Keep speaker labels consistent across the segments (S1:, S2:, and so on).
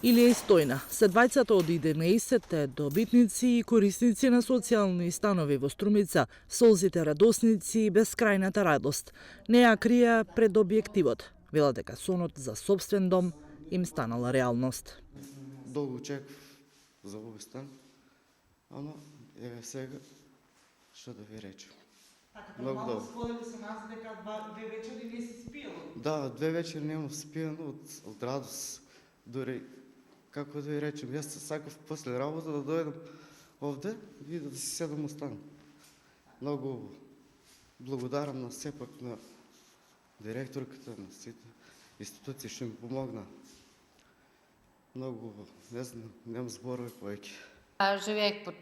S1: Илија и Стојна се двајцата од 11 добитници и корисници на социјални станови во Струмица, солзите радосници и бескрајната радост. Не ја криеа пред објективот. Велат дека сонот за сопствен дом им станала реалност.
S2: Долго чекав за овој стан, ама еве сега што да ви речем. Многу добро.
S1: Сподели со нас дека две вечери не си спиел.
S2: Да, 2 вечери немав спиено од радост. Дори како да ви речем, јас сакав после работа да дојдам овде и да си седам остан. Многу благодарам на сепак на директорката, на сите институции што ми помогна. Многу, не знам, немам зборови повеќе.
S3: Живеех под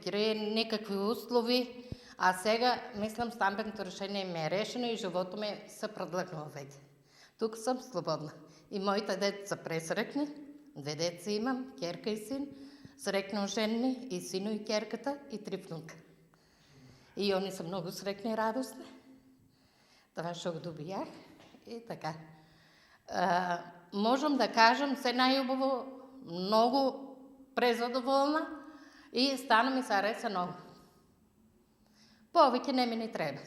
S3: некакви услови, а сега мислам стамбеното решение ми е решено и живото ми се предлъгнал веќе. Тук съм слободна. И моите деца са пресрекни. 2 деца имам, керка и син, срекно женни и сино и керката и 3 внука. И они са много срекни и радостни. Това што го добиях и така. Можем да кажем се најубаво, много презадоволна и стана ми се ареса много. Повеќе не ми не треба.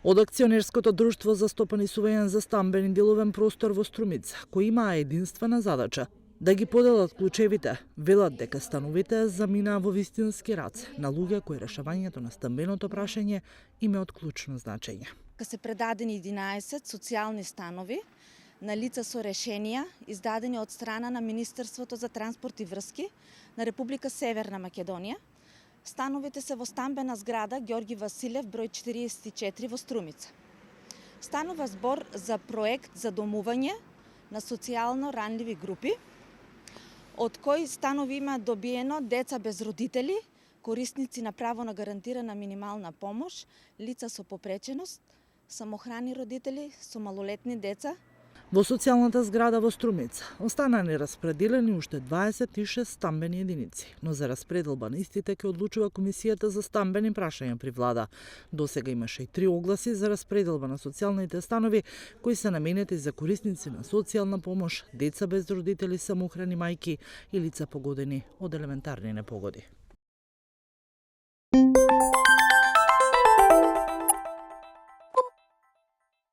S1: Од акционерското друштво застопани сувањен за стамбен и деловен простор во Струмица, кој имаа единствена задача да ги поделат клучевите, велат дека становите заминаа во вистински раце на луѓе кои решавањето на стамбеното прашање им е од клучно значење.
S4: Се предадени 11 социјални станови на лица со решенија издадени од страна на Министерството за транспорт и врски на Република Северна Македонија. Становите се во стамбена зграда Ѓорги Василев, број 44 во Струмица. Станува збор за проект за домување на социјално ранливи групи, од кои станови има добиено деца без родители, корисници на право на гарантирана минимална помош, лица со попреченост, самохрани родители со малолетни деца.
S1: Во социјалната зграда во Струмица останаа нераспределени уште 26 стамбени единици, но за распределба на истите ќе одлучува Комисијата за стамбени прашања при влада. Досега имаше и 3 огласи за распределба на социјалните станови кои се наменети за корисници на социјална помош, деца без родители, самохрани мајки и лица погодени од елементарни непогоди.